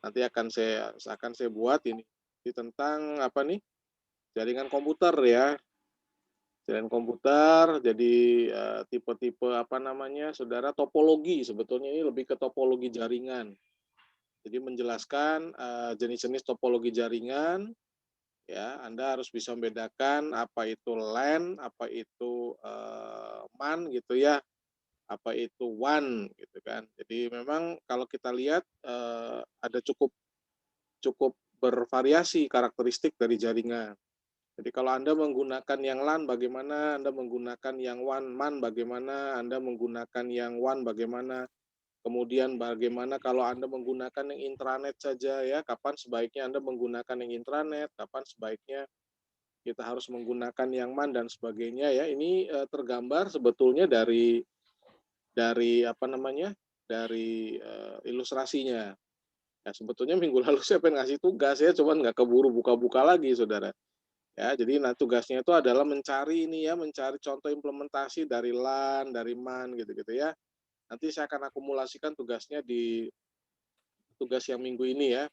nanti akan saya buat ini tentang apa nih, jaringan komputer ya. Jaringan komputer, jadi tipe-tipe apa namanya, saudara, topologi, sebetulnya ini lebih ke topologi jaringan. Jadi menjelaskan jenis-jenis topologi jaringan, ya, Anda harus bisa membedakan apa itu LAN, apa itu MAN gitu ya, apa itu WAN gitu kan. Jadi memang kalau kita lihat ada cukup cukup bervariasi karakteristik dari jaringan. Jadi kalau Anda menggunakan yang LAN bagaimana, Anda menggunakan yang WAN bagaimana, Anda menggunakan yang WAN bagaimana, kemudian bagaimana kalau Anda menggunakan yang intranet saja ya, kapan sebaiknya Anda menggunakan yang intranet, kapan sebaiknya kita harus menggunakan yang MAN dan sebagainya ya. Ini tergambar sebetulnya dari apa namanya? Dari ilustrasinya. Ya sebetulnya minggu lalu saya pengen ngasih tugas ya, cuman nggak keburu buka-buka lagi, Saudara. Ya, jadi nah tugasnya itu adalah mencari ini ya, mencari contoh implementasi dari LAN, dari MAN gitu-gitu ya. Nanti saya akan akumulasikan tugasnya di tugas yang minggu ini ya,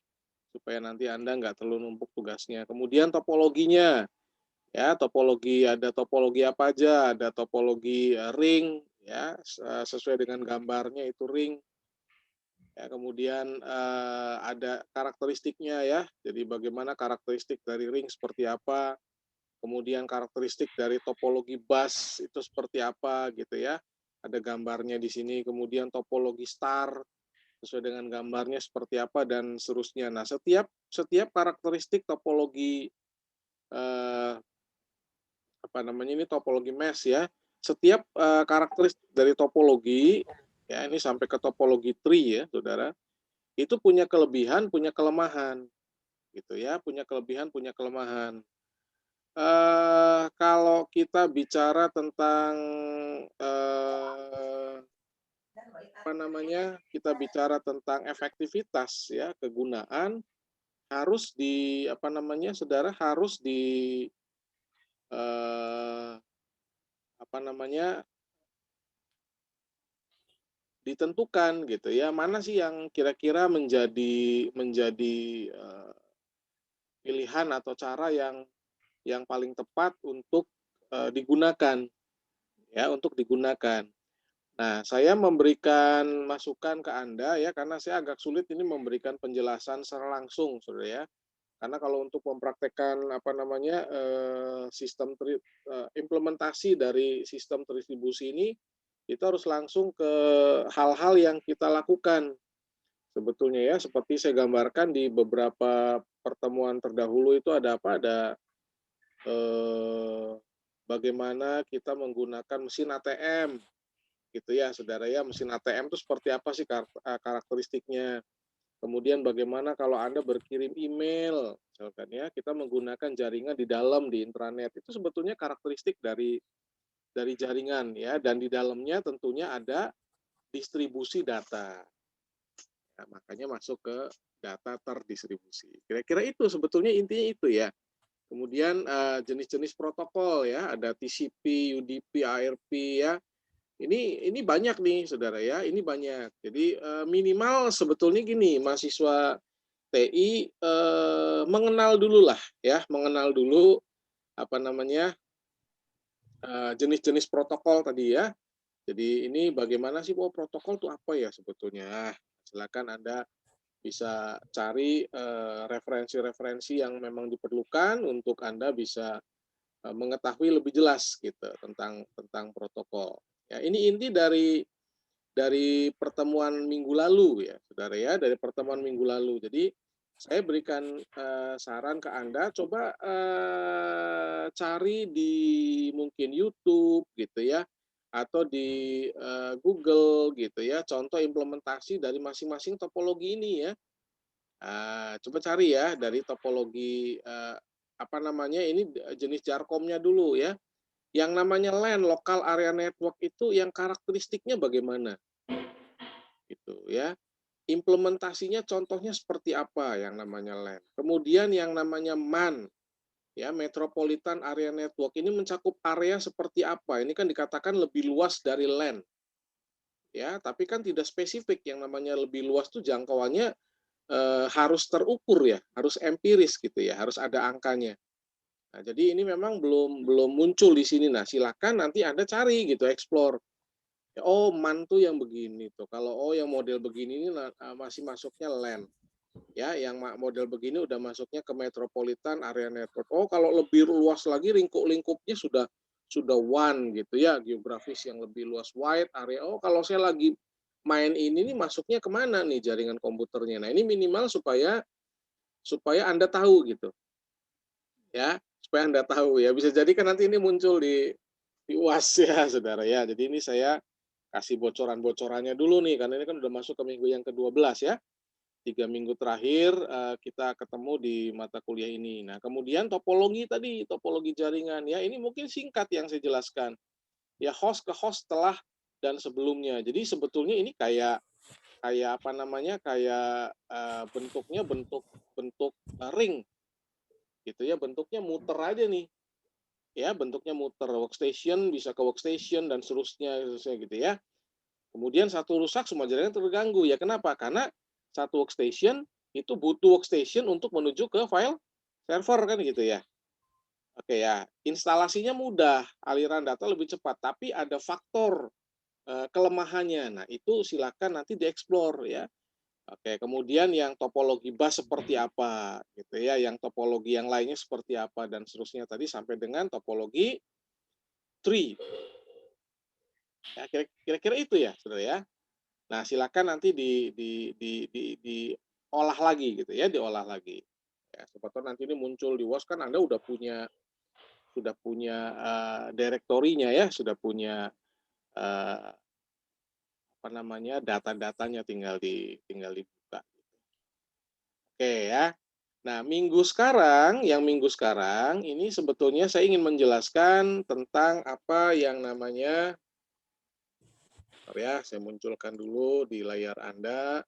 supaya nanti Anda nggak terlalu numpuk tugasnya. Kemudian topologinya, ya ada topologi apa aja, ada topologi ring, ya sesuai dengan gambarnya itu ring. Ya, kemudian ada karakteristiknya ya, jadi bagaimana karakteristik dari ring seperti apa, kemudian karakteristik dari topologi bus itu seperti apa gitu ya. Ada gambarnya di sini, kemudian topologi star sesuai dengan gambarnya seperti apa dan seterusnya. Nah, setiap setiap karakteristik topologi apa namanya ini topologi mesh ya. Setiap karakteristik dari topologi ya ini sampai ke topologi tree ya, Saudara. Itu punya kelebihan, punya kelemahan gitu ya, punya kelebihan, punya kelemahan. Kalau kita bicara tentang, apa namanya, kita bicara tentang efektivitas ya, kegunaan, harus apa namanya, saudara, harus eee, apa namanya, ditentukan gitu ya, mana sih yang kira-kira menjadi pilihan atau cara yang paling tepat untuk digunakan ya, untuk digunakan. Nah, saya memberikan masukan ke Anda ya, karena saya agak sulit ini memberikan penjelasan secara langsung, Saudara ya. Karena kalau untuk mempraktekkan apa namanya implementasi dari sistem terdistribusi ini, itu harus langsung ke hal-hal yang kita lakukan sebetulnya ya. Seperti saya gambarkan di beberapa pertemuan terdahulu itu ada apa? Ada eh, bagaimana kita menggunakan mesin ATM gitu ya, Saudara ya. Mesin ATM itu seperti apa sih karakteristiknya? Kemudian bagaimana kalau Anda berkirim email, misalkan ya, kita menggunakan jaringan di dalam di intranet. Itu sebetulnya karakteristik dari jaringan ya, dan di dalamnya tentunya ada distribusi data. Nah, makanya masuk ke data terdistribusi. Kira-kira itu sebetulnya intinya itu ya. Kemudian jenis-jenis protokol ya, ada TCP, UDP, ARP ya. Ini banyak nih, Saudara ya. Ini banyak. Jadi minimal sebetulnya gini, mahasiswa TI mengenal dulu lah ya, mengenal dulu apa namanya jenis-jenis protokol tadi ya. Jadi ini bagaimana sih, oh protokol itu apa ya sebetulnya? Silakan Anda bisa cari referensi-referensi yang memang diperlukan untuk Anda bisa mengetahui lebih jelas gitu tentang protokol. Ya, ini inti dari pertemuan minggu lalu ya, Saudara ya, dari pertemuan minggu lalu. Jadi saya berikan saran ke Anda, coba cari di mungkin YouTube gitu ya, atau di Google gitu ya, contoh implementasi dari masing-masing topologi ini ya. Coba cari ya dari topologi apa namanya ini jenis Jarcom-nya dulu ya. Yang namanya LAN, Local Area Network itu yang karakteristiknya bagaimana? Gitu ya. Implementasinya contohnya seperti apa yang namanya LAN. Kemudian yang namanya MAN, ya Metropolitan Area Network ini mencakup area seperti apa? Ini kan dikatakan lebih luas dari LAN. Ya, tapi kan tidak spesifik, yang namanya lebih luas tuh jangkauannya harus terukur ya, harus empiris gitu ya, harus ada angkanya. Nah, jadi ini memang belum muncul di sini. Nah, silakan nanti Anda cari gitu, explore. Oh, MAN tuh yang begini tuh. Kalau yang model begini ini masih masuknya LAN. Ya, yang model begini udah masuknya ke metropolitan area network. Oh, kalau lebih luas lagi lingkup-lingkupnya sudah WAN gitu ya, geografis yang lebih luas, wide area. Oh, kalau saya lagi main ini nih masuknya kemana nih jaringan komputernya. Nah, ini minimal supaya supaya Anda tahu gitu ya, supaya Anda tahu ya. Bisa jadi kan nanti ini muncul di UAS ya, Saudara ya. Jadi ini saya kasih bocoran-bocorannya dulu nih, karena ini kan udah masuk ke minggu yang ke-12 ya. 3 minggu terakhir kita ketemu di mata kuliah ini. Nah, kemudian topologi tadi, topologi jaringan ya, ini mungkin singkat yang saya jelaskan. Ya, host ke host setelah dan sebelumnya. Jadi sebetulnya ini kayak kayak apa namanya? Kayak bentuknya bentuk bentuk ring gitu ya, bentuknya muter aja nih. Ya, bentuknya muter, workstation bisa ke workstation dan seterusnya gitu ya. Kemudian satu rusak, semua jaringan terganggu. Ya kenapa? Karena satu workstation itu butuh workstation untuk menuju ke file server kan gitu ya. Oke ya, instalasinya mudah, aliran data lebih cepat, tapi ada faktor kelemahannya. Nah, itu silakan nanti dieksplor ya. Oke, kemudian yang topologi bus seperti apa gitu ya, yang topologi yang lainnya seperti apa dan seterusnya tadi sampai dengan topologi tree. Ya, kira-kira itu ya, Saudara ya. Nah, silakan nanti diolah lagi gitu ya, diolah lagi. Ya, siapa tahu nanti ini muncul di WOS kan Anda sudah punya direktorinya ya, sudah punya uh, apa namanya data-datanya tinggal dibuka. Oke ya. Nah, minggu sekarang ini sebetulnya saya ingin menjelaskan tentang apa yang namanya, ya, saya munculkan dulu di layar Anda.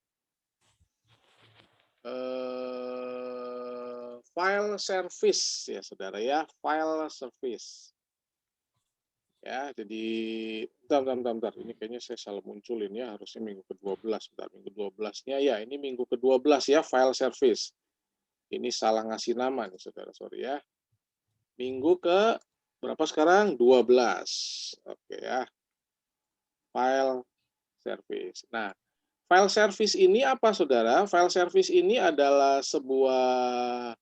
File service ya Saudara ya, file service. Ya, jadi bentar. Ini kayaknya saya salah munculin ya, harusnya minggu ke-12. Bentar, minggu 12-nya ya, ini minggu ke-12 ya, file service. Ini salah ngasih nama nih Saudara, sorry ya. Minggu ke berapa sekarang? 12. Oke ya. File service. Nah, file service ini apa Saudara? File service ini adalah sebuah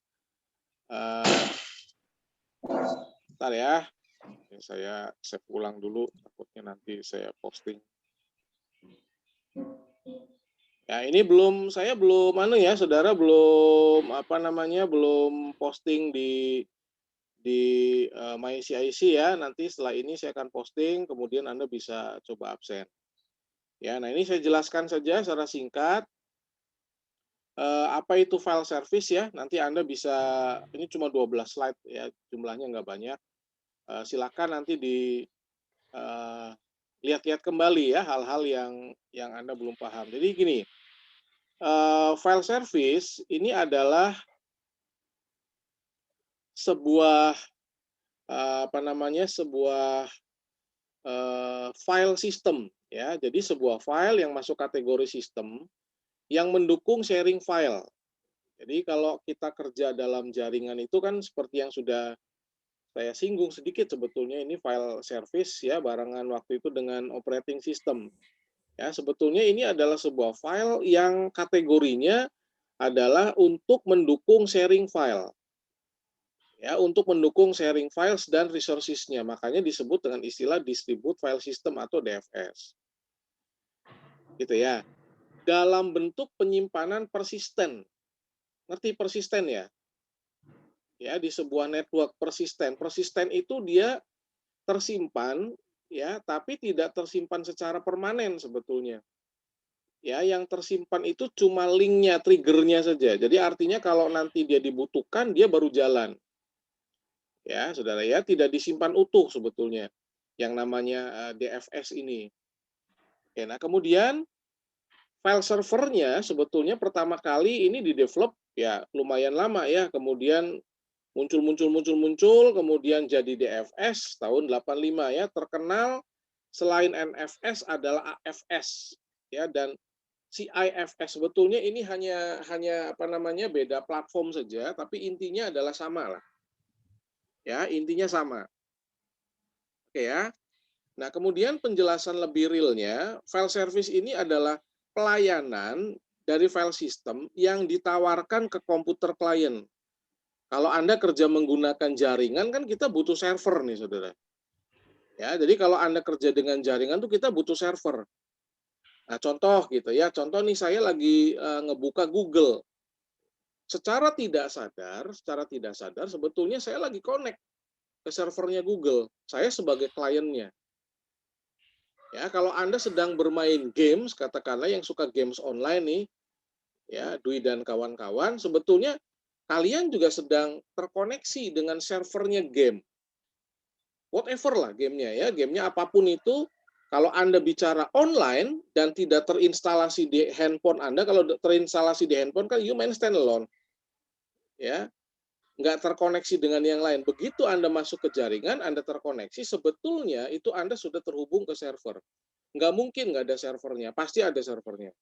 bentar ya. Ini saya save ulang dulu, takutnya nanti saya posting. Ya, ini saya belum Saudara belum belum posting di MyCIC ya. Nanti setelah ini saya akan posting, kemudian Anda bisa coba absen. Ya, nah ini saya jelaskan saja secara singkat. Apa itu file service ya? Nanti Anda bisa, ini cuma 12 slide ya, jumlahnya nggak banyak. Silakan nanti lihat-lihat kembali ya hal-hal yang Anda belum paham. Jadi gini, file service ini adalah sebuah sebuah file system ya. Jadi sebuah file yang masuk kategori sistem yang mendukung sharing file. Jadi kalau kita kerja dalam jaringan itu kan seperti yang sudah saya singgung sedikit sebetulnya, ini file service ya, barengan waktu itu dengan operating system. Ya, sebetulnya ini adalah sebuah file yang kategorinya adalah untuk mendukung sharing file. Ya, untuk mendukung sharing files dan resources-nya. Makanya disebut dengan istilah distribute file system atau DFS. Gitu ya. Dalam bentuk penyimpanan persisten. Ngerti persisten ya? Ya, di sebuah network persisten. Persisten itu dia tersimpan ya, tapi tidak tersimpan secara permanen sebetulnya. Ya, yang tersimpan itu cuma linknya, triggernya saja. Jadi artinya kalau nanti dia dibutuhkan, dia baru jalan. Ya, Saudara ya, tidak disimpan utuh sebetulnya yang namanya DFS ini. Oke, nah kemudian file servernya sebetulnya pertama kali ini di-develop ya lumayan lama ya, kemudian muncul, kemudian jadi DFS tahun 85 ya, terkenal selain NFS adalah AFS ya, dan CIFS. Sebetulnya ini hanya apa namanya, beda platform saja, tapi intinya adalah sama lah. Ya, intinya sama. Oke ya. Nah, kemudian penjelasan lebih realnya, file service ini adalah pelayanan dari file system yang ditawarkan ke komputer klien. Kalau Anda kerja menggunakan jaringan, kan kita butuh server nih, saudara. Ya, jadi kalau Anda kerja dengan jaringan tuh kita butuh server. Nah, contoh gitu ya, contoh nih saya lagi ngebuka Google. Secara tidak sadar sebetulnya saya lagi connect ke servernya Google. Saya sebagai kliennya. Ya, kalau Anda sedang bermain games, katakanlah yang suka games online nih, ya, Dwi dan kawan-kawan, sebetulnya kalian juga sedang terkoneksi dengan servernya game. Whatever lah gamenya ya, gamenya apapun itu, kalau Anda bicara online dan tidak terinstalasi di handphone Anda, kalau terinstalasi di handphone kan you main standalone, ya, nggak terkoneksi dengan yang lain. Begitu Anda masuk ke jaringan, Anda terkoneksi, sebetulnya itu Anda sudah terhubung ke server. Nggak mungkin nggak ada servernya, pasti ada servernya.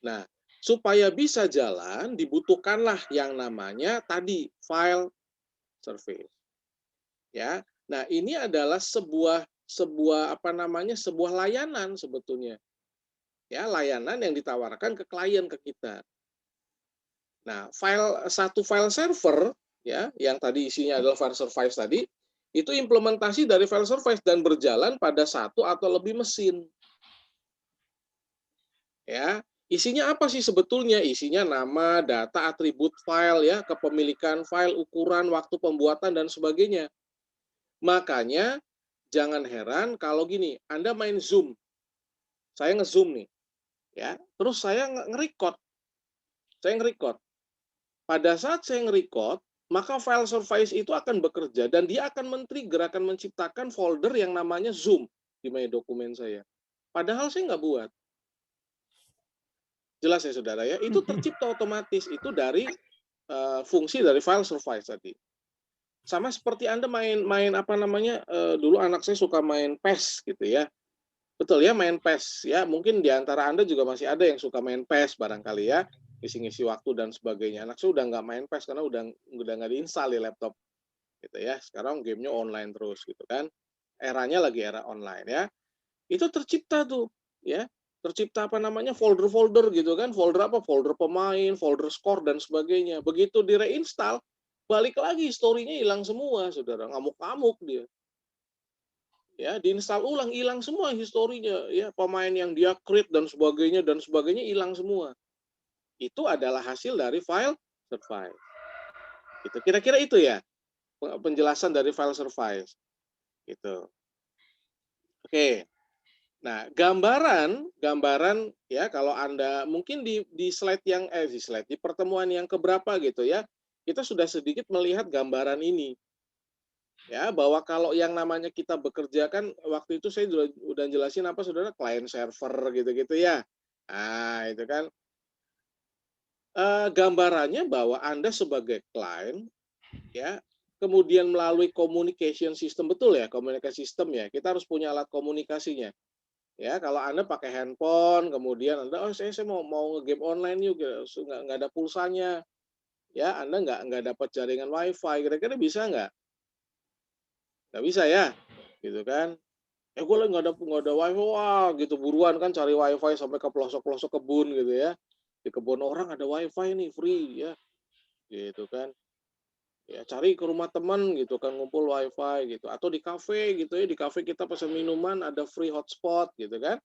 Nah, supaya bisa jalan, dibutuhkanlah yang namanya tadi file service. Ya, nah ini adalah sebuah apa namanya, sebuah layanan sebetulnya. Ya, layanan yang ditawarkan ke klien, ke kita. Nah, satu file server ya, yang tadi isinya adalah file service tadi, itu implementasi dari file service dan berjalan pada satu atau lebih mesin. Ya, isinya apa sih sebetulnya? Isinya nama, data, atribut file ya, kepemilikan file, ukuran, waktu pembuatan dan sebagainya. Makanya jangan heran kalau gini, Anda main Zoom. Saya nge-Zoom nih, ya. Terus saya nge-record. Saya nge-record. Pada saat saya nge-record, maka file service itu akan bekerja dan dia akan men-trigger, akan menciptakan folder yang namanya Zoom di My Dokumen saya. Padahal saya nggak buat. Jelas ya saudara ya, itu tercipta otomatis itu dari fungsi dari file service tadi. Sama seperti Anda main apa namanya, dulu anak saya suka main PES gitu ya. Betul ya, main PES ya, mungkin di antara Anda juga masih ada yang suka main PES barangkali ya, ngisi-ngisi waktu dan sebagainya. Anak saya udah nggak main PES karena udah nggak diinstal di laptop gitu ya. Sekarang gamenya online terus gitu kan. Eranya lagi era online ya. Itu tercipta tuh ya, tercipta apa namanya, folder-folder gitu kan, folder apa, folder pemain, folder skor dan sebagainya. Begitu di reinstall, balik lagi historinya hilang semua, saudara, ngamuk-ngamuk dia. Ya, diinstal ulang, hilang semua historinya, ya, pemain yang dia create dan sebagainya hilang semua. Itu adalah hasil dari file service. Itu kira-kira itu ya penjelasan dari file service. Gitu. Oke. Nah, gambaran ya kalau Anda mungkin di slide yang di pertemuan yang keberapa gitu ya, kita sudah sedikit melihat gambaran ini. Ya, bahwa kalau yang namanya kita bekerja kan waktu itu saya udah jelasin apa saudara, client server gitu-gitu ya. Nah, itu kan gambarannya bahwa Anda sebagai client ya, kemudian melalui communication system, betul ya, communication system ya. Kita harus punya alat komunikasinya. Ya, kalau Anda pakai handphone, kemudian Anda, oh saya mau nge-game online yuk, nggak ada pulsanya, ya Anda nggak dapat jaringan WiFi, kira-kira bisa nggak? Nggak bisa ya, gitu kan? Gue lagi nggak ada WiFi, wah gitu buruan kan cari WiFi sampai ke pelosok-pelosok kebun gitu ya. Di kebun orang ada WiFi nih free ya, gitu kan? Ya cari ke rumah teman gitu kan ngumpul WiFi gitu, atau di kafe gitu ya, di kafe kita pesan minuman ada free hotspot gitu kan?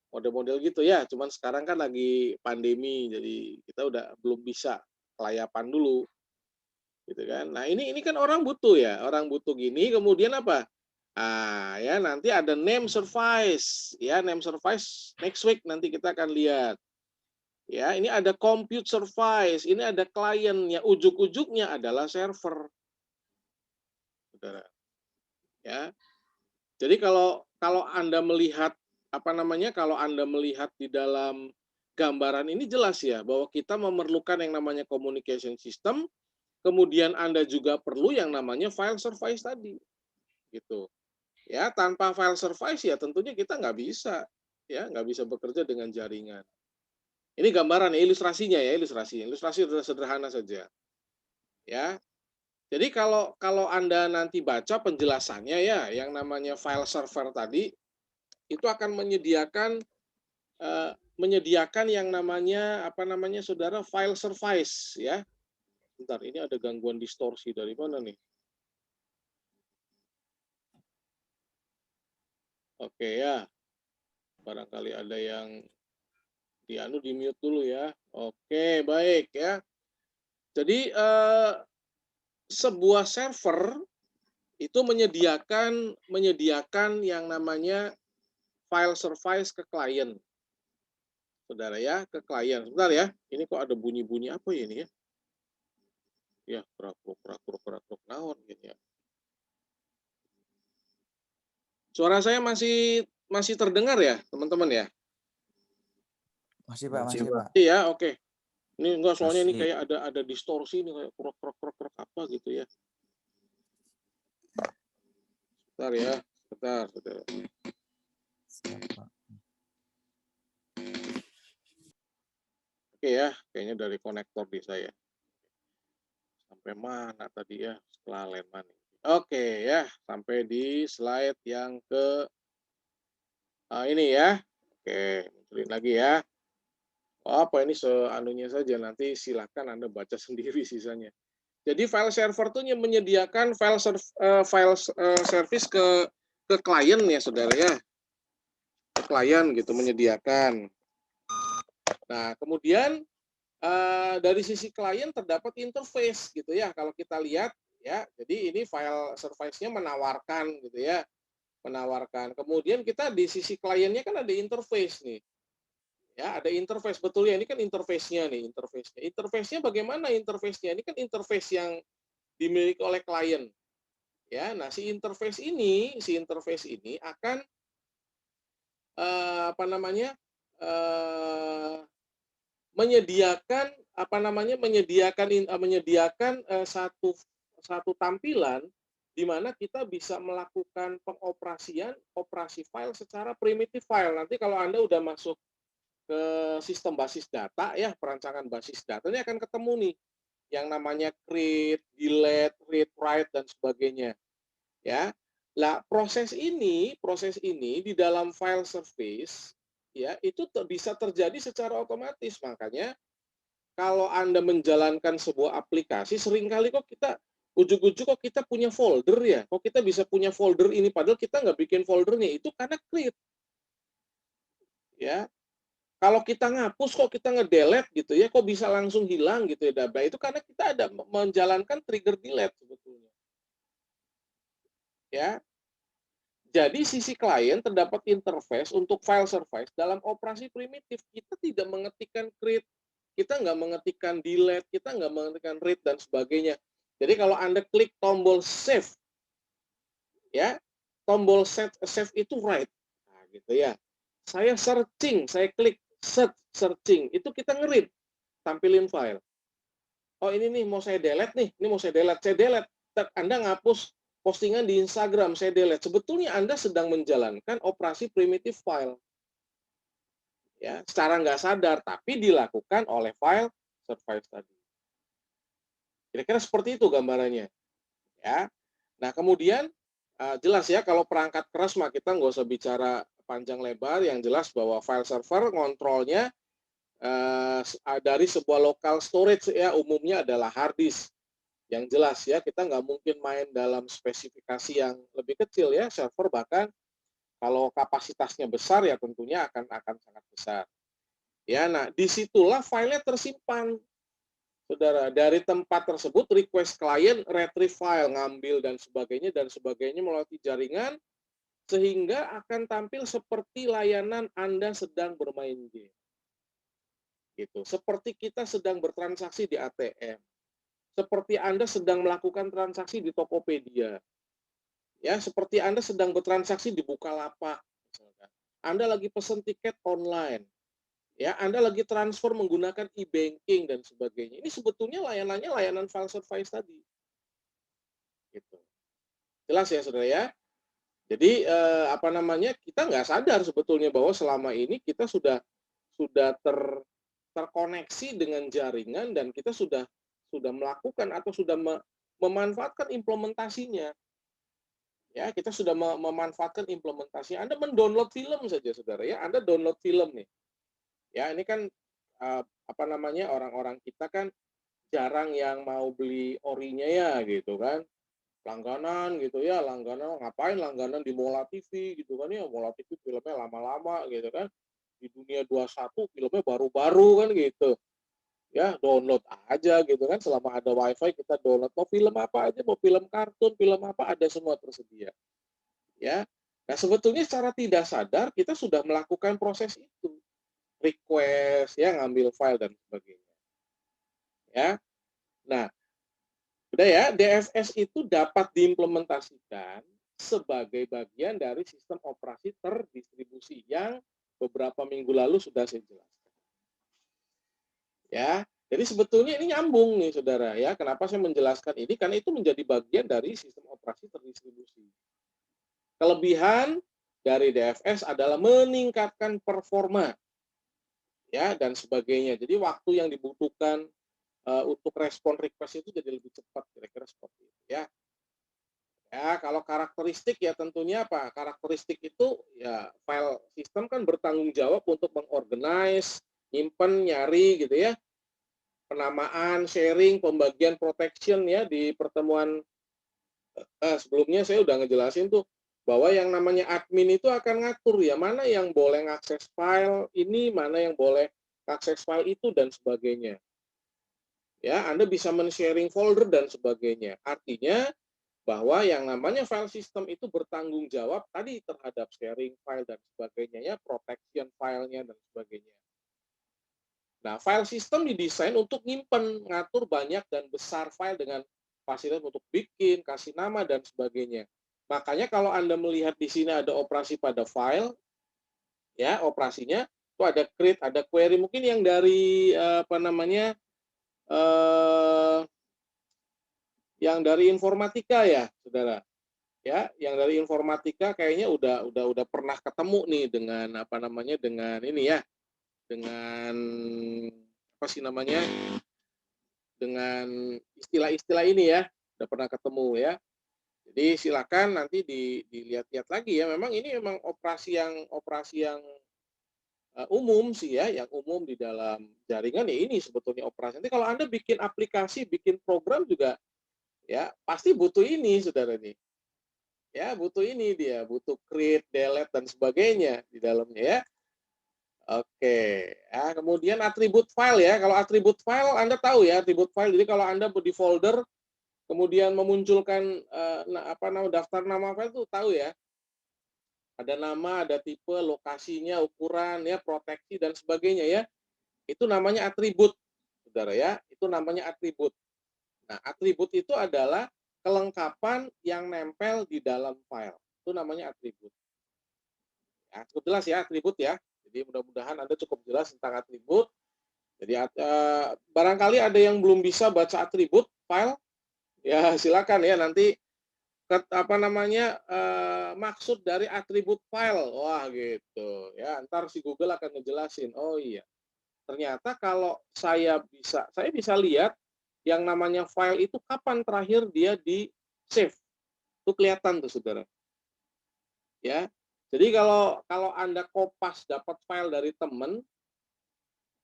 Model-model gitu ya, cuman sekarang kan lagi pandemi, jadi kita udah belum bisa kelayapan dulu, gitu kan. Nah ini kan orang butuh ya, orang butuh gini, kemudian apa? Ah ya nanti ada name service, ya name service next week nanti kita akan lihat. Ya ini ada compute service, ini ada klien, ya ujung-ujungnya adalah server, saudara. Ya, jadi kalau Anda melihat apa namanya, kalau Anda melihat di dalam gambaran ini jelas ya bahwa kita memerlukan yang namanya communication system, kemudian Anda juga perlu yang namanya file service tadi, gitu. Ya, tanpa file service ya tentunya kita nggak bisa. ya, nggak bisa bekerja dengan jaringan. Ini gambaran ya, ilustrasinya ya, ilustrasi sederhana saja, ya. Jadi kalau Anda nanti baca penjelasannya ya, yang namanya file server tadi, itu akan menyediakan yang namanya, apa namanya, saudara, file service ya. Bentar, ini ada gangguan distorsi dari mana nih? Oke ya, barangkali ada yang di mute dulu ya. Oke, baik ya. Jadi sebuah server itu menyediakan yang namanya file service ke klien, saudara ya, ke klien. Sebentar ya, ini kok ada bunyi-bunyi apa ya ini ya? Ya, prak-pruk naon gitu ya. Suara saya masih terdengar ya, teman-teman ya? Masih Pak, masih Pak. Iya, oke. Ini enggak, soalnya ini Masih. kayak ada distorsi nih, kayak krok apa gitu ya. Bentar ya, bentar, saudara. Siap, Pak. Oke ya, kayaknya dari konektor di saya. Sampai mana tadi ya? Kelalen mana? Oke ya, sampai di slide yang ke ini ya. Oke, munculin lagi ya. Oh, apa ini seanunya saja, nanti silakan Anda baca sendiri sisanya. Jadi file server itu menyediakan service ke klien ya, saudara ya. Ke klien gitu, menyediakan. Nah, kemudian dari sisi klien terdapat interface gitu ya, kalau kita lihat ya. Jadi ini file service-nya menawarkan gitu ya, menawarkan. Kemudian kita di sisi kliennya kan ada interface nih. Ya, ada interface, betul ya, ini kan interface-nya nih, interface-nya. Interface-nya bagaimana interface-nya? Ini kan interface yang dimiliki oleh klien. Ya, nah si interface ini akan apa namanya? Menyediakan satu tampilan di mana kita bisa melakukan operasi file secara primitive file. Nanti kalau Anda udah masuk ke sistem basis data ya, perancangan basis data, ini akan ketemu nih yang namanya create, delete, read, write dan sebagainya. Ya. Lah proses ini di dalam file service ya, itu bisa terjadi secara otomatis. Makanya kalau Anda menjalankan sebuah aplikasi, seringkali kok kita ujug-ujug kok kita punya folder ya, kok kita bisa punya folder ini padahal kita nggak bikin foldernya, itu karena create. Ya, kalau kita ngapus kok kita nge-delete gitu ya, kok bisa langsung hilang gitu ya data, itu karena kita ada menjalankan trigger delete sebetulnya. Ya, jadi sisi klien terdapat interface untuk file service dalam operasi primitif. Kita tidak mengetikkan create, kita nggak mengetikkan delete, kita nggak mengetikkan read dan sebagainya. Jadi kalau Anda klik tombol save, ya, tombol save itu write, nah, gitu ya. Saya searching, saya klik searching, itu kita nge-read, tampilin file. Oh ini nih mau saya delete nih, ini mau saya delete. Anda ngapus postingan di Instagram, saya delete. Sebetulnya Anda sedang menjalankan operasi primitive file. Ya, secara nggak sadar, tapi dilakukan oleh file service tadi. Kira-kira seperti itu gambarannya. Ya. Nah, kemudian jelas ya, kalau perangkat keras mah kita nggak usah bicara panjang lebar, yang jelas bahwa file server ngontrolnya dari sebuah local storage ya, umumnya adalah hard disk. Yang jelas ya, kita nggak mungkin main dalam spesifikasi yang lebih kecil ya, server bahkan kalau kapasitasnya besar ya tentunya akan sangat besar. Ya, nah disitulah filenya tersimpan, saudara. Dari tempat tersebut request klien retrieve file, ngambil dan sebagainya melalui jaringan, sehingga akan tampil seperti layanan Anda sedang bermain game. Gitu. Seperti kita sedang bertransaksi di ATM. Seperti Anda sedang melakukan transaksi di Tokopedia. Ya, seperti Anda sedang bertransaksi di Bukalapak. Misalkan. Anda lagi pesan tiket online. Ya, Anda lagi transfer menggunakan e-banking dan sebagainya. Ini sebetulnya layanannya layanan file service tadi. Gitu. Jelas ya, saudara ya? Jadi apa namanya, kita nggak sadar sebetulnya bahwa selama ini kita sudah terkoneksi dengan jaringan dan kita sudah melakukan atau sudah memanfaatkan implementasinya. Ya, kita sudah memanfaatkan implementasinya. Anda mendownload film saja, saudara ya. Anda download film nih. Ya, ini kan apa namanya, orang-orang kita kan jarang yang mau beli orinya ya gitu kan. Langganan gitu ya, langganan ngapain langganan di Mola TV gitu kan ya. Mola TV filmnya lama-lama gitu kan. Di dunia 21 filmnya baru-baru kan gitu. Ya, download aja gitu kan, selama ada WiFi kita download. Mau film apa aja, mau film kartun, film apa ada semua tersedia. Ya. Nah, sebetulnya secara tidak sadar kita sudah melakukan proses itu. Request ya, ngambil file dan sebagainya. Ya. Nah, udah ya, DFS itu dapat diimplementasikan sebagai bagian dari sistem operasi terdistribusi yang beberapa minggu lalu sudah saya jelaskan. Ya, jadi sebetulnya ini nyambung nih saudara ya. Kenapa saya menjelaskan ini? Karena itu menjadi bagian dari sistem operasi terdistribusi. Kelebihan dari DFS adalah meningkatkan performa ya dan sebagainya. Jadi waktu yang dibutuhkan untuk respon request itu jadi lebih cepat, kira-kira seperti itu ya. Ya, kalau karakteristik ya tentunya apa? Karakteristik itu ya file sistem kan bertanggung jawab untuk mengorganize, nyimpen, nyari gitu ya. Penamaan, sharing, pembagian protection ya di pertemuan sebelumnya saya udah ngejelasin tuh bahwa yang namanya admin itu akan ngatur ya mana yang boleh ngakses file ini, mana yang boleh akses file itu dan sebagainya. Ya, Anda bisa men-sharing folder dan sebagainya. Artinya bahwa yang namanya file system itu bertanggung jawab tadi terhadap sharing file dan sebagainya ya, protection filenya dan sebagainya. Nah, file system didesain untuk nyimpen, ngatur banyak dan besar file dengan fasilitas untuk bikin, kasih nama dan sebagainya. Makanya kalau Anda melihat di sini ada operasi pada file, ya operasinya itu ada create, ada query. Mungkin yang dari apa namanya, yang dari informatika ya, saudara. Ya, yang dari informatika kayaknya udah pernah ketemu nih dengan apa namanya, dengan ini ya, dengan apa sih namanya, dengan istilah-istilah ini ya, udah pernah ketemu ya. Jadi silakan nanti dilihat-lihat lagi ya. Memang ini memang operasi yang umum sih ya, yang umum di dalam jaringan ya ini sebetulnya operasi. Nanti kalau Anda bikin aplikasi, bikin program juga ya pasti butuh ini saudara nih. Ya butuh ini dia, butuh create, delete dan sebagainya di dalamnya ya. Oke, ya, kemudian atribut file ya. Kalau atribut file Anda tahu ya atribut file. Jadi kalau Anda di folder kemudian memunculkan apa nama daftar nama file itu tahu ya. Ada nama, ada tipe, lokasinya, ukuran ya, proteksi dan sebagainya ya. Itu namanya atribut. Saudara ya, itu namanya atribut. Nah, atribut itu adalah kelengkapan yang nempel di dalam file. Itu namanya atribut. Ya, cukup jelas ya atribut ya. Jadi mudah-mudahan Anda cukup jelas tentang atribut. Jadi barangkali ada yang belum bisa baca atribut file, ya silakan ya nanti apa namanya maksud dari atribut file, wah gitu ya. Ntar si Google akan ngejelasin. Oh iya, ternyata kalau saya bisa lihat yang namanya file itu kapan terakhir dia di save, itu kelihatan tuh saudara. Ya, jadi kalau Anda kopas dapat file dari teman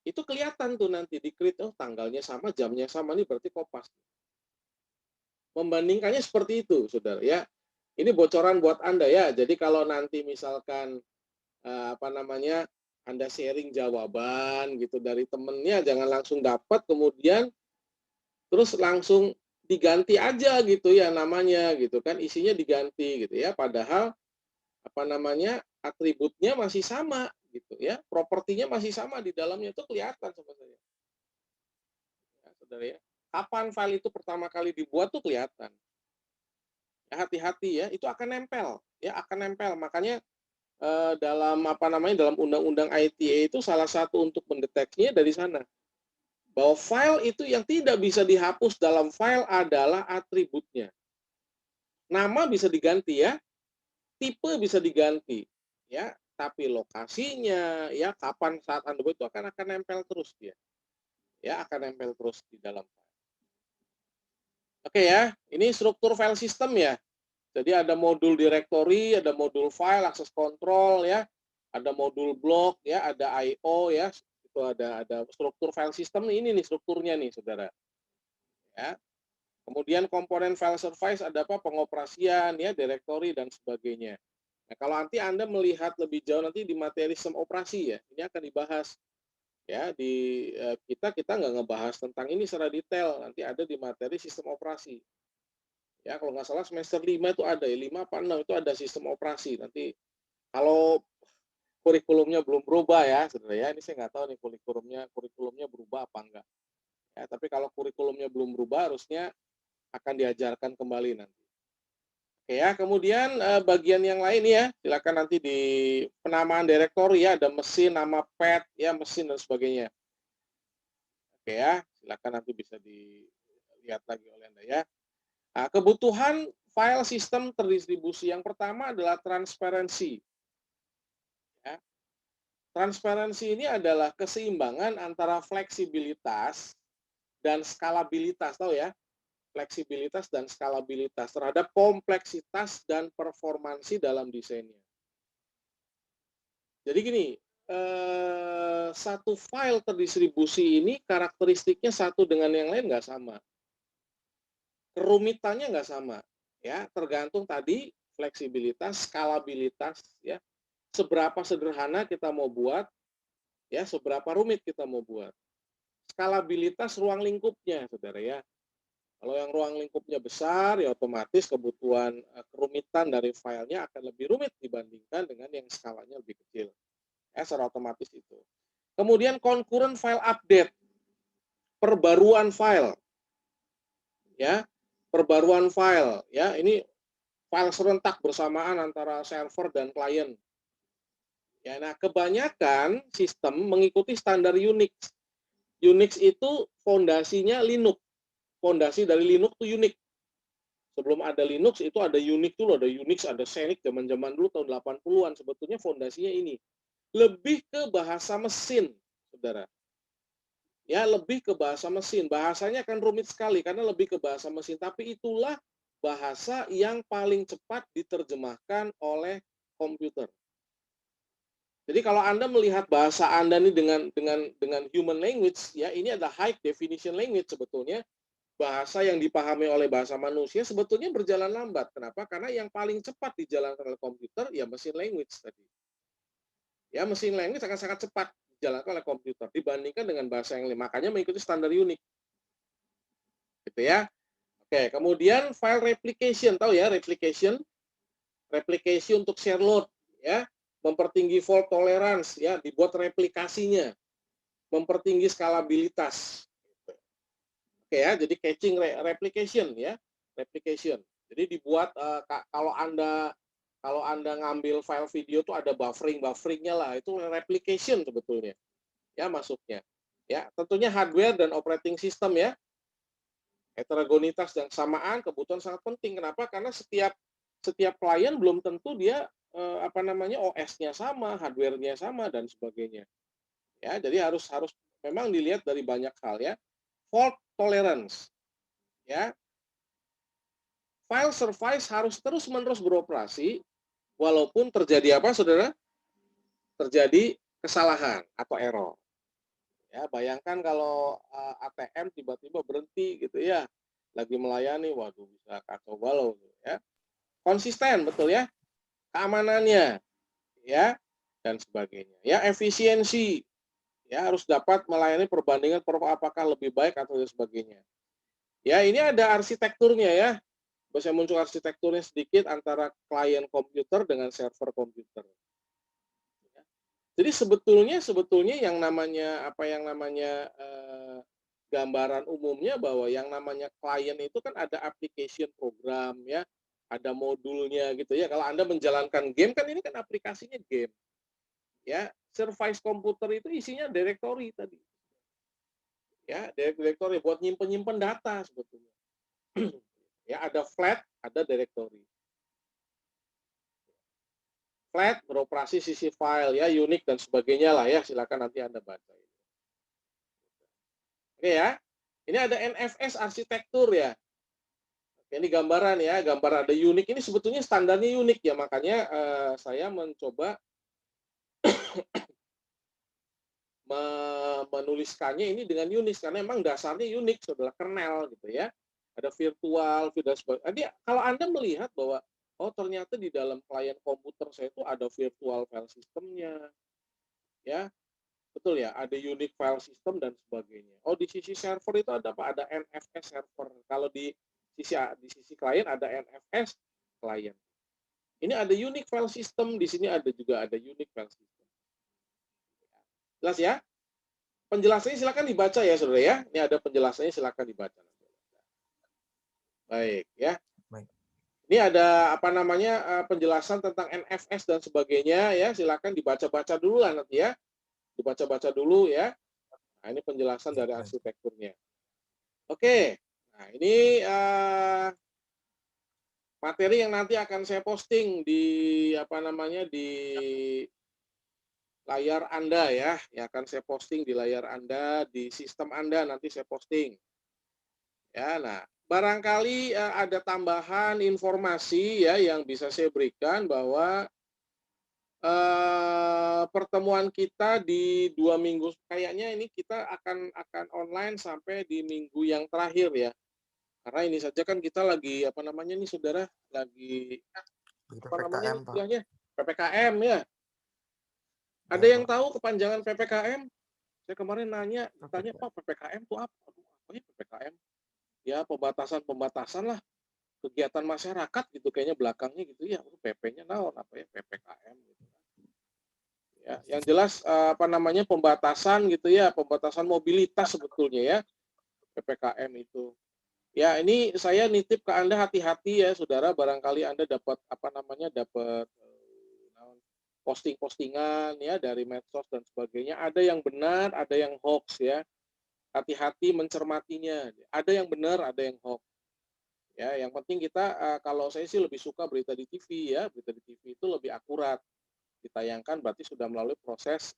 itu kelihatan tuh nanti di create, oh tanggalnya sama, jamnya sama, nih berarti kopas. Membandingkannya seperti itu, saudara ya. Ini bocoran buat Anda ya. Jadi kalau nanti misalkan apa namanya Anda sharing jawaban gitu dari temennya, jangan langsung dapat kemudian terus langsung diganti aja gitu ya namanya gitu kan, isinya diganti gitu ya. Padahal apa namanya atributnya masih sama gitu ya, propertinya masih sama di dalamnya, itu kelihatan sama saya. Ya, saudara ya. Kapan file itu pertama kali dibuat tuh kelihatan. Ya, hati-hati ya, itu akan nempel, ya akan nempel. Makanya dalam apa namanya dalam undang-undang ITA itu salah satu untuk mendeteksinya dari sana. Bahwa file itu yang tidak bisa dihapus dalam file adalah atributnya. Nama bisa diganti ya, tipe bisa diganti, ya, tapi lokasinya, ya, kapan saat Anda buat itu akan nempel terus dia, ya, akan nempel terus di dalam. Oke ya, ini struktur file system ya. Jadi ada modul directory, ada modul file, access control ya, ada modul block ya, ada I/O ya, itu ada struktur file system ini nih strukturnya nih saudara. Ya. Kemudian komponen file service ada apa? Pengoperasian ya, directory dan sebagainya. Nah, kalau nanti Anda melihat lebih jauh nanti di materi sistem operasi ya, ini akan dibahas ya di kita nggak ngebahas tentang ini secara detail, nanti ada di materi sistem operasi. Ya, kalau nggak salah semester 5 itu ada ya, 5 apa 6 itu ada sistem operasi. Nanti kalau kurikulumnya belum berubah ya, saudara ya, ini saya nggak tahu nih kurikulumnya berubah apa enggak. Ya, tapi kalau kurikulumnya belum berubah, harusnya akan diajarkan kembali nanti. Oke ya, kemudian bagian yang lain ya, silakan nanti di penamaan direktori ya, ada mesin, nama pet, ya mesin dan sebagainya. Oke ya, silakan nanti bisa dilihat lagi oleh Anda ya. Nah, kebutuhan file sistem terdistribusi yang pertama adalah transparansi. Ya. Transparansi ini adalah keseimbangan antara fleksibilitas dan skalabilitas, tahu ya? Fleksibilitas dan skalabilitas terhadap kompleksitas dan performansi dalam desainnya. Jadi gini, satu file terdistribusi ini karakteristiknya satu dengan yang lain nggak sama. Kerumitannya nggak sama, ya tergantung tadi fleksibilitas, skalabilitas, ya seberapa sederhana kita mau buat, ya seberapa rumit kita mau buat. Skalabilitas ruang lingkupnya, saudara ya. Kalau yang ruang lingkupnya besar, ya otomatis kebutuhan kerumitan dari filenya akan lebih rumit dibandingkan dengan yang skalanya lebih kecil. Ya, secara otomatis itu. Kemudian concurrent file update, perbaruan file, ya, perbaruan file, ya ini file serentak bersamaan antara server dan klien. Ya, nah kebanyakan sistem mengikuti standar Unix. Unix itu fondasinya Linux. Fondasi dari Linux itu Unix. Sebelum ada Linux itu ada Unix dulu, ada Unix, ada Xenix zaman-zaman dulu tahun 80-an. Sebetulnya fondasinya ini. Lebih ke bahasa mesin, saudara. Ya, lebih ke bahasa mesin. Bahasanya akan rumit sekali karena lebih ke bahasa mesin. Tapi itulah bahasa yang paling cepat diterjemahkan oleh komputer. Jadi kalau Anda melihat bahasa Anda ini dengan human language, ya ini adalah high definition language sebetulnya. Bahasa yang dipahami oleh bahasa manusia sebetulnya berjalan lambat. Kenapa? Karena yang paling cepat dijalankan oleh komputer ya mesin language tadi. Ya mesin language akan sangat cepat dijalankan oleh komputer dibandingkan dengan bahasa yang lain. Makanya mengikuti standar Unix. Gitu ya. Oke, kemudian file replication, tahu ya replication? Replication untuk share load, ya, mempertinggi fault tolerance, ya, dibuat replikasinya, mempertinggi skalabilitas. Oke ya, jadi caching replication ya, replication. Jadi dibuat kalau anda ngambil file video tuh ada bufferingnya lah, itu replication sebetulnya, ya masuknya. Ya, tentunya hardware dan operating system ya, heterogenitas dan kesamaan kebutuhan sangat penting. Kenapa? Karena setiap klien belum tentu dia OS-nya sama, hardware-nya sama dan sebagainya. Ya, jadi harus memang dilihat dari banyak hal ya. Fault tolerance. Ya. File service harus terus-menerus beroperasi walaupun terjadi apa, Saudara? Terjadi kesalahan atau error. Ya, bayangkan kalau ATM tiba-tiba berhenti gitu ya. Lagi melayani, waduh bisa kacau balau ya. Konsisten betul ya. Keamanannya ya dan sebagainya. Ya, efisiensi ya harus dapat melayani perbandingan apakah lebih baik atau sebagainya. Ya, ini ada arsitekturnya ya. Bisa muncul arsitekturnya sedikit antara klien komputer dengan server komputer. Jadi sebetulnya yang namanya gambaran umumnya bahwa yang namanya klien itu kan ada application program ya, ada modulnya gitu ya. Kalau Anda menjalankan game kan ini kan aplikasinya game. Ya, service komputer itu isinya directory tadi. Ya, directory buat nyimpen data sebetulnya. Ya, ada flat, ada directory. flat, beroperasi sisi file ya, unik dan sebagainya lah ya. Silakan nanti Anda baca. Oke ya. Ini ada NFS arsitektur ya. Oke, ini gambaran ya, gambar ada unik. Ini sebetulnya standarnya unik ya, makanya saya mencoba menuliskannya ini dengan Unix karena memang dasarnya Unix adalah kernel gitu ya. Ada virtual, dan sebagainya. Jadi kalau Anda melihat bahwa oh ternyata di dalam klien komputer saya itu ada virtual file systemnya, ya betul ya, ada unique file system dan sebagainya. Oh di sisi server itu ada apa? Ada NFS server. Kalau di sisi klien ada NFS klien. Ini ada unique file system, di sini ada juga ada unique file system. Jelas ya? Penjelasannya silakan dibaca ya saudara ya. Ini ada penjelasannya silakan dibaca. Baik ya. Baik. Ini ada apa namanya penjelasan tentang NFS dan sebagainya ya. Silakan dibaca-baca dulu lah nanti ya. Dibaca-baca dulu ya. Nah, ini penjelasan dari Baik. arsitekturnya. Oke. Nah, ini materi yang nanti akan saya posting di apa namanya di layar Anda ya. Yang akan saya posting di layar Anda, di sistem Anda nanti saya posting. Ya, nah, barangkali ada tambahan informasi ya yang bisa saya berikan bahwa pertemuan kita di 2 minggu kayaknya ini kita akan online sampai di minggu yang terakhir ya. Karena ini saja kan kita lagi apa namanya nih saudara lagi apa namanya PPKM, nih Pak. istilahnya PPKM ya. Ada Iya, yang Pak. tahu kepanjangan PPKM? Saya kemarin tanya Pak. Pak PPKM itu apa? Aduh, apa ya PPKM? Ya pembatasan lah kegiatan masyarakat gitu kayaknya belakangnya gitu ya PP-nya naon apa ya PPKM gitu ya yang jelas apa namanya pembatasan gitu ya pembatasan mobilitas sebetulnya ya PPKM itu ya ini saya nitip ke Anda hati-hati ya saudara barangkali Anda dapat apa namanya dapat posting-postingan ya dari medsos dan sebagainya ada yang benar ada yang hoax ya hati-hati mencermatinya ada yang benar ada yang hoax. Ya, yang penting kita kalau saya sih lebih suka berita di TV ya, berita di TV itu lebih akurat. Ditayangkan berarti sudah melalui proses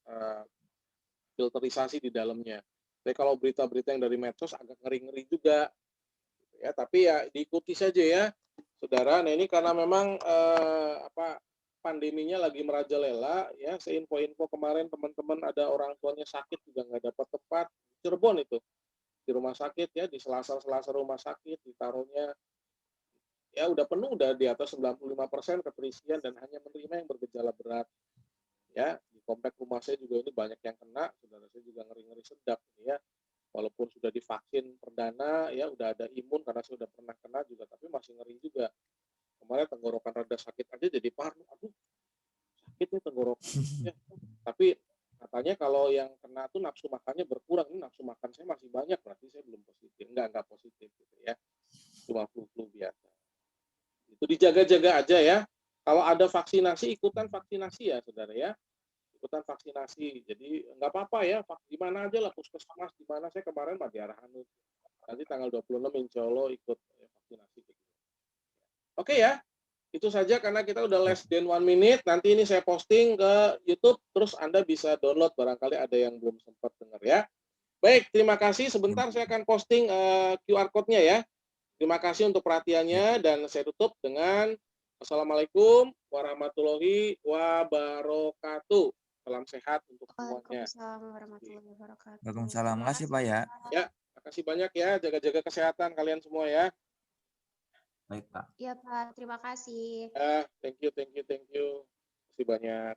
filterisasi di dalamnya. Tapi kalau berita-berita yang dari medsos agak ngeri-ngeri juga ya, tapi ya diikuti saja ya. Saudara, nah ini karena memang apa pandeminya lagi merajalela ya, seinfo-info kemarin teman-teman ada orang tuanya sakit juga nggak dapat tempat Cirebon itu di rumah sakit ya, di sela-sela rumah sakit ditaruhnya ya udah penuh udah di atas 95% keterisian dan hanya menerima yang bergejala berat ya di komplek rumah saya juga ini banyak yang kena saudara saya juga ngeri-ngeri sedap ya walaupun sudah divaksin perdana ya udah ada imun karena saya sudah pernah kena juga tapi masih ngeri juga kemarin tenggorokan rada sakit aja jadi parno aduh sakit nih tenggorokan ya tapi katanya kalau yang kena tuh nafsu makannya berkurang ini nafsu makan saya masih banyak berarti saya belum positif enggak positif gitu ya cuma flu biasa itu dijaga-jaga aja ya. Kalau ada vaksinasi, ikutan vaksinasi ya, saudara ya. Ikutan vaksinasi. Jadi nggak apa-apa ya, di mana aja lah, puskesmas, di mana saya kemarin mah di Arahanut. Nanti tanggal 26 insya Allah ikut vaksinasi. Oke ya, itu saja karena kita udah less than 1 minute. Nanti ini saya posting ke YouTube, terus Anda bisa download barangkali ada yang belum sempat dengar ya. Baik, terima kasih. Sebentar saya akan posting QR code-nya ya. Terima kasih untuk perhatiannya dan saya tutup dengan Assalamualaikum warahmatullahi wabarakatuh. Salam sehat untuk semuanya. Waalaikumsalam warahmatullahi wabarakatuh. Waalaikumsalam. Makasih, Pak ya. Ya, makasih banyak ya. Jaga-jaga kesehatan kalian semua ya. Baik, Pak. Iya Pak, terima kasih. Ya, thank you. Terima kasih banyak.